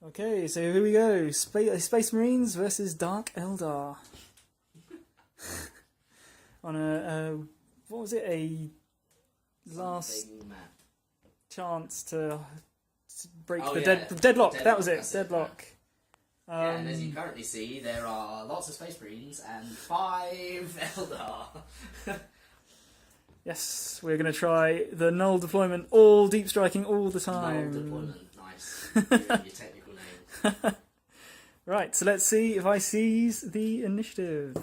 Okay, so here we go. Space Marines versus Dark Eldar. On a what was it? A last chance to break deadlock. That was it. Deadlock. Yeah, and as you currently see, there are lots of Space Marines and 5 Eldar. Yes, we're going to try the null deployment, all deep striking all the time. Null deployment, nice. Your technical name. Right, so let's see if I seize the initiative.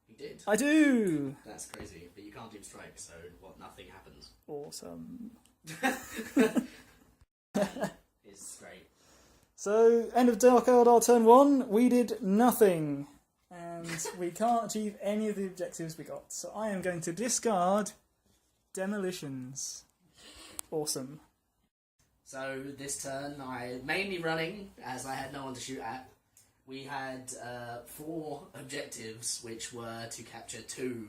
You did. I do! That's crazy, but you can't deep strike, so nothing happens. Awesome. It's great. So, end of Dark Eldar turn 1, we did nothing. And we can't achieve any of the objectives we got. So I am going to discard demolitions. Awesome. So this turn, I mainly running, as I had no one to shoot at. We had 4 objectives, which were to capture 2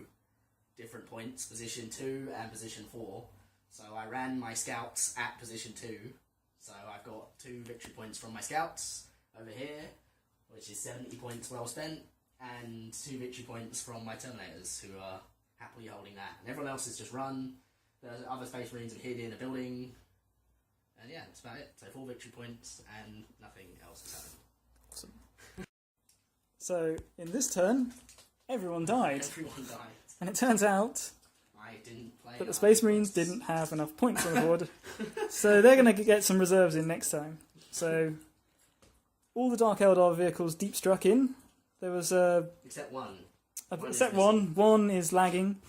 different points, position 2 and position 4. So I ran my scouts at position 2. So I've got 2 victory points from my scouts over here, which is 70 points well spent. And 2 victory points from my Terminators, who are happily holding that. And everyone else has just run. The other Space Marines have hid in a building. And yeah, that's about it. So 4 victory points and nothing else has happened. Awesome. So, in this turn, everyone died. Everyone died. And it turns out I didn't play that the Space Marines didn't have enough points on the board. So they're going to get some reserves in next time. So, all the Dark Eldar vehicles deep struck in. There was except one. Except one. One is lagging.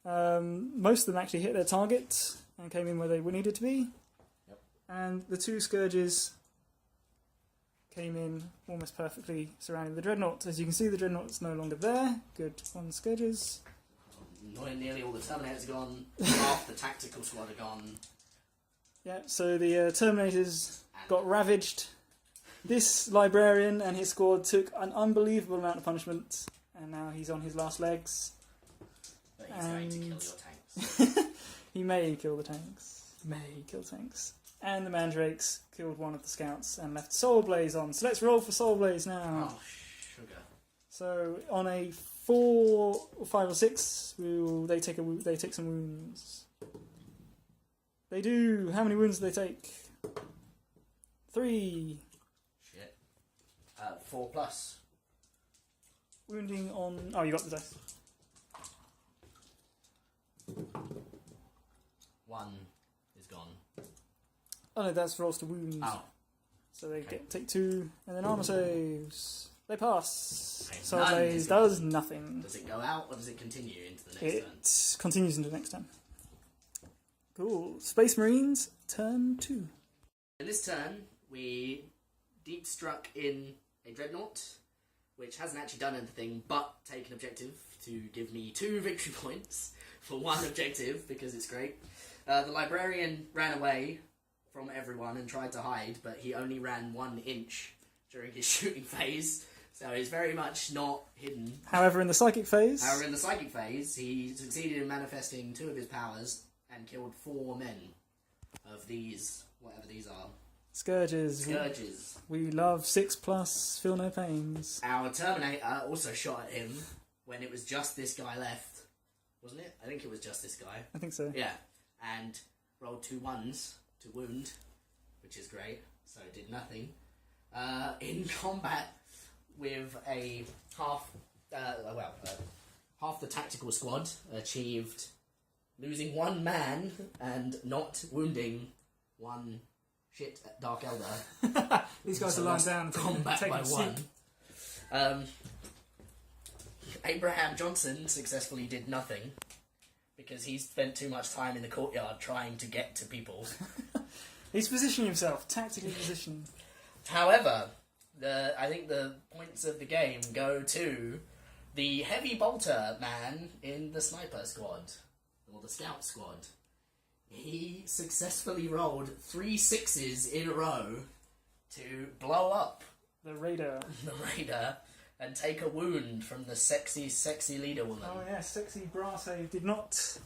Most of them actually hit their target and came in where they needed to be. Yep. And the 2 scourges came in almost perfectly surrounding the dreadnaught. As you can see, the dreadnaught's no longer there. Good 1 scourges. Nearly all the Terminators are gone. Half the tactical squad are gone. Yeah, so the Terminators got ravaged. This librarian and his squad took an unbelievable amount of punishment, and now he's on his last legs. But he's going to kill your tanks. He may kill the tanks. May kill tanks. And the mandrakes killed one of the scouts and left Soul Blaze on. So let's roll for Soul Blaze now. Oh, sugar. So on a 4, or 5, or 6, they take some wounds. They do. How many wounds do they take? 3. 4 plus. Wounding on... Oh, you got the dice. 1 is gone. Oh no, that's rolls to wounds. Oh. So they take 2, and then armor saves. They pass. Okay, Soul Blaze does nothing. Does it go out, or does it continue into the next turn? It continues into the next turn. Cool. Space Marines, turn 2. In this turn, we deep struck in a dreadnaught, which hasn't actually done anything but take an objective to give me 2 victory points for 1 objective, because it's great. The librarian ran away from everyone and tried to hide, but he only ran 1 inch during his shooting phase, so he's very much not hidden. However, in the psychic phase, he succeeded in manifesting 2 of his powers and killed 4 men of these, whatever these are. Scourges. We love 6+, feel no pains. Our Terminator also shot at him when it was just this guy left. Wasn't it? I think it was just this guy. I think so. Yeah. And rolled 2 1s to wound, which is great. So did nothing. In combat with a half the tactical squad achieved losing 1 man and not wounding 1 Dark Eldar. These guys are lying down. Combat by 1. Abraham Johnson successfully did nothing because he spent too much time in the courtyard trying to get to people. He's positioning himself, tactically positioned. However, I think the points of the game go to the heavy bolter man in the sniper squad, or the scout squad. He successfully rolled 3 6s in a row to blow up the raider and take a wound from the sexy leader woman. Oh yeah, sexy bra save did not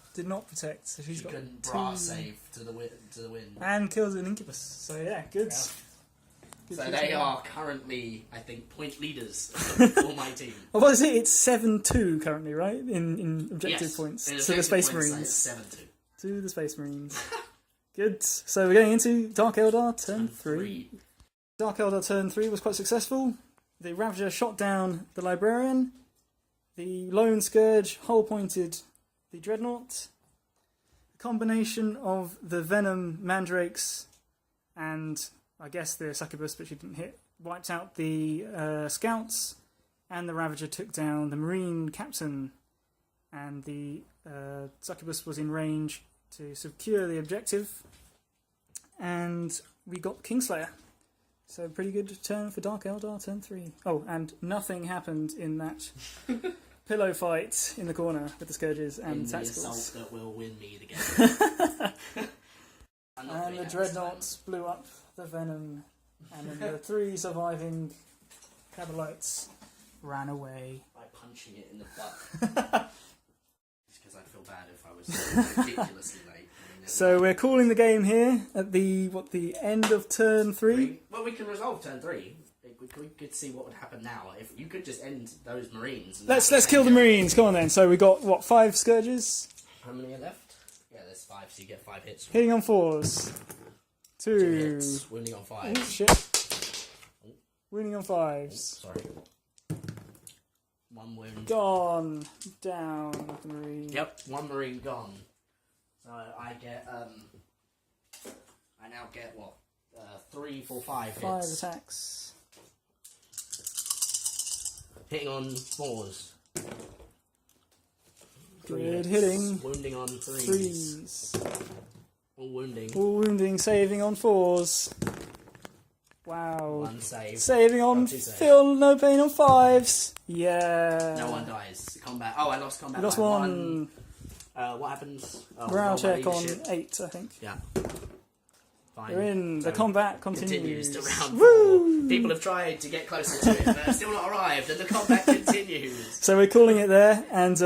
protect. So she's got couldn't bra save to the win. And kills an incubus. So yeah, good. So they are currently, I think, point leaders for my team. Oh, what is it? It's 7-2 currently, right? In objective points. In To the Space points, Marines. it's 7-2. To the Space Marines. Good. So we're going into Dark Eldar turn 3. Dark Eldar turn 3 was quite successful. The Ravager shot down the Librarian. The Lone Scourge hull-pointed the Dreadnaught. A combination of the Venom, mandrakes, and I guess the Succubus, but she didn't hit, wiped out the scouts, and the Ravager took down the Marine captain, and the Succubus was in range to secure the objective, and we got Kingslayer. So pretty good turn for Dark Eldar, turn 3. Oh, and nothing happened in that pillow fight in the corner with the Scourges and the Tacticals. assault that will win me the game. And the Dreadnaught blew up the Venom, and then the 3 surviving Cabalites ran away. By punching it in the butt. Just because I'd feel bad if I was ridiculously late. So we're calling the game here at the end of turn 3. Well, we can resolve turn 3. We could see what would happen now. If you could just end those Marines. Let's kill the Marines. Come on then. So we got what, 5 Scourges? How many are left? Yeah, there's 5, so you get 5 hits. Hitting on 4s. 2 hits. Wounding on 5. Oh, shit. Wounding on 5s. Sorry. 1 wound. Gone. Down with the Marine. Yep, 1 Marine gone. So I get, I now get what? 3, 4, 5 hits. 5 attacks. Hitting on 4s. Good hitting. Wounding on 3s. All wounding. All wounding, saving on 4s. Wow. 1 save. Saving on, 2 saves. feel no pain on 5s. Yeah. No one dies. Combat. Oh, I lost combat. You lost by 1. What happens? Oh, Morale check on leadership. 8, I think. Yeah. Fine. We're in. So The combat continues. to round 4. Woo! People have tried to get closer to it, but have still not arrived, and the combat continues. So we're calling it there, and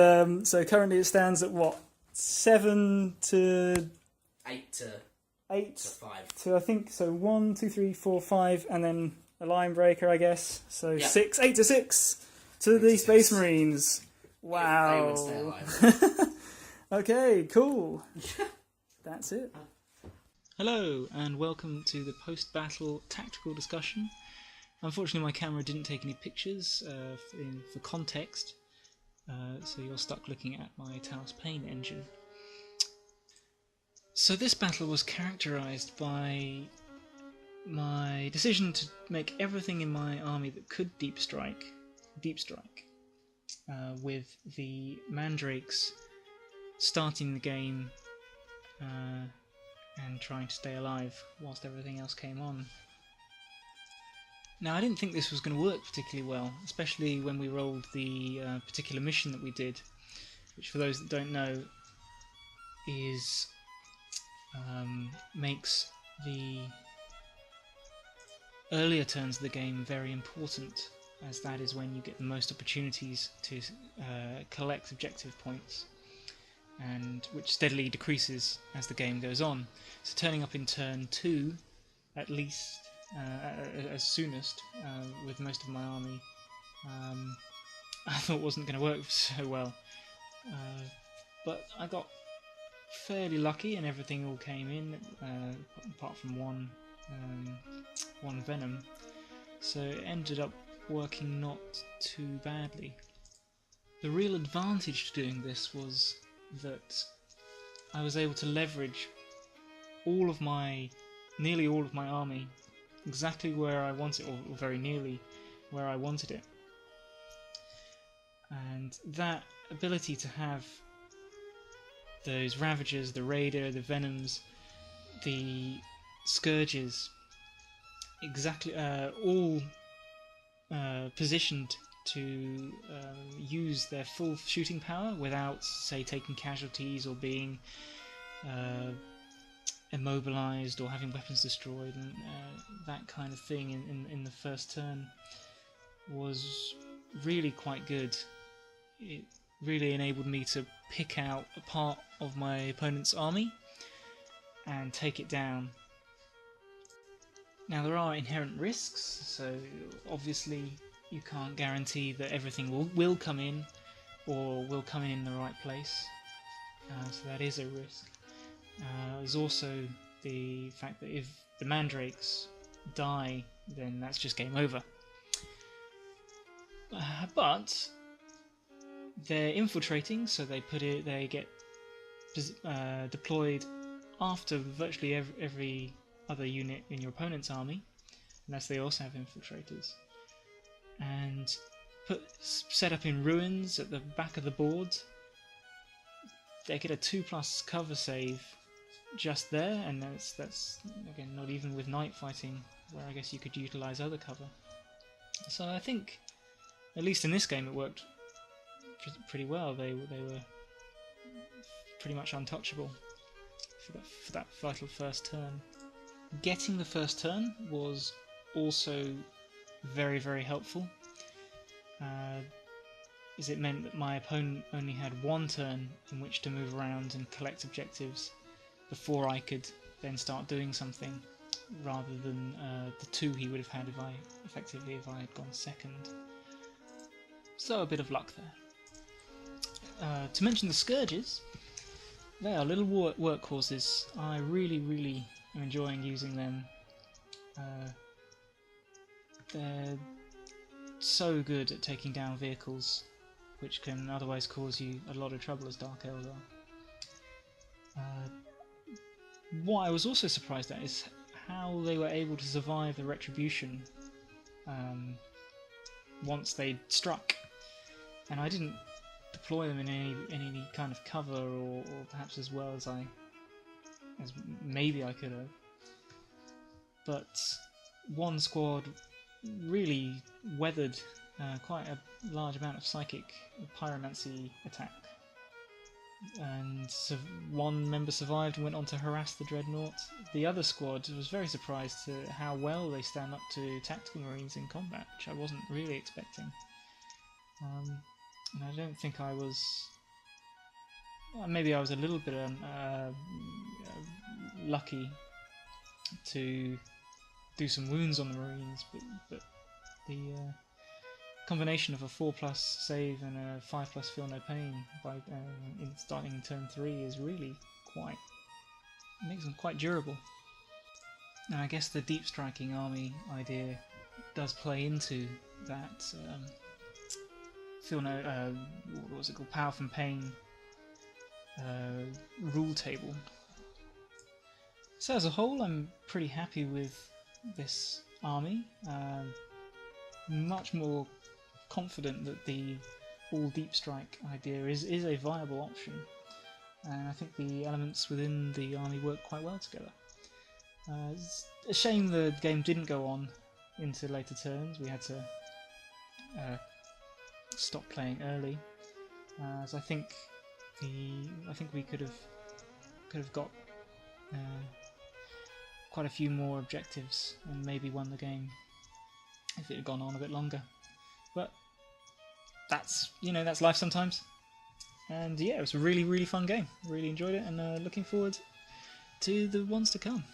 so currently it stands at what? 7 to 8 to 8 5. to, I think, so 1, 2, 3, 4, 5, and then a line breaker, I guess. So Yeah. 8 to 6 to the Space Marines. Wow. They would stay alive. Okay, cool. That's it. Hello, and welcome to the post-battle tactical discussion. Unfortunately, my camera didn't take any pictures for context, so you're stuck looking at my Taos Pain engine. So this battle was characterised by my decision to make everything in my army that could deep strike, with the mandrakes starting the game and trying to stay alive whilst everything else came on. Now, I didn't think this was going to work particularly well, especially when we rolled the particular mission that we did, which for those that don't know is makes the earlier turns of the game very important, as that is when you get the most opportunities to collect objective points, and which steadily decreases as the game goes on. So turning up in turn 2, at least, as soonest, with most of my army, I thought wasn't going to work so well. But I got fairly lucky and everything all came in, apart from one venom. So it ended up working not too badly. The real advantage to doing this was that I was able to leverage nearly all of my army exactly where I wanted, or very nearly where I wanted it. And that ability to have those Ravagers, the Raider, the Venoms, the Scourges, exactly all positioned to use their full shooting power without, say, taking casualties or being immobilized or having weapons destroyed, and that kind of thing in the first turn was really quite good. It really enabled me to pick out a part of my opponent's army and take it down. Now there are inherent risks, so obviously you can't guarantee that everything will come in, or will come in the right place, so that is a risk. There's also the fact that if the mandrakes die, then that's just game over. But they're infiltrating, so they get deployed after virtually every other unit in your opponent's army, unless they also have infiltrators, and set up in ruins at the back of the board. They get a 2+ cover save just there, and that's again not even with night fighting, where I guess you could utilise other cover. So I think, at least in this game, it worked pretty well. They were pretty much untouchable for that vital first turn. Getting the first turn was also very, very helpful, as it meant that my opponent only had one turn in which to move around and collect objectives before I could then start doing something, rather than the 2 he would have had if I had gone second. So a bit of luck there. To mention the scourges, they are little workhorses. I really am enjoying using them. They're so good at taking down vehicles, which can otherwise cause you a lot of trouble as Dark Eldar. What I was also surprised at is how they were able to survive the retribution once they struck, and I didn't deploy them in any kind of cover, or perhaps as well as maybe I could have. But one squad really weathered quite a large amount of psychic pyromancy attack, and one member survived and went on to harass the dreadnaught. The other squad was very surprised to how well they stand up to tactical marines in combat, which I wasn't really expecting. And I don't think I was... maybe I was a little bit lucky to do some wounds on the marines, but the combination of a 4+ save and a 5+ feel no pain starting in turn 3 is really makes them quite durable. And I guess the deep striking army idea does play into that what was it called? Power from Pain rule table. So as a whole, I'm pretty happy with this army. Much more confident that the all deep strike idea is a viable option, and I think the elements within the army work quite well together. It's a shame the game didn't go on into later turns. We had to stop playing early, as I think we could have got quite a few more objectives and maybe won the game if it had gone on a bit longer. But that's life sometimes. And yeah, it was a really fun game. Really enjoyed it, and looking forward to the ones to come.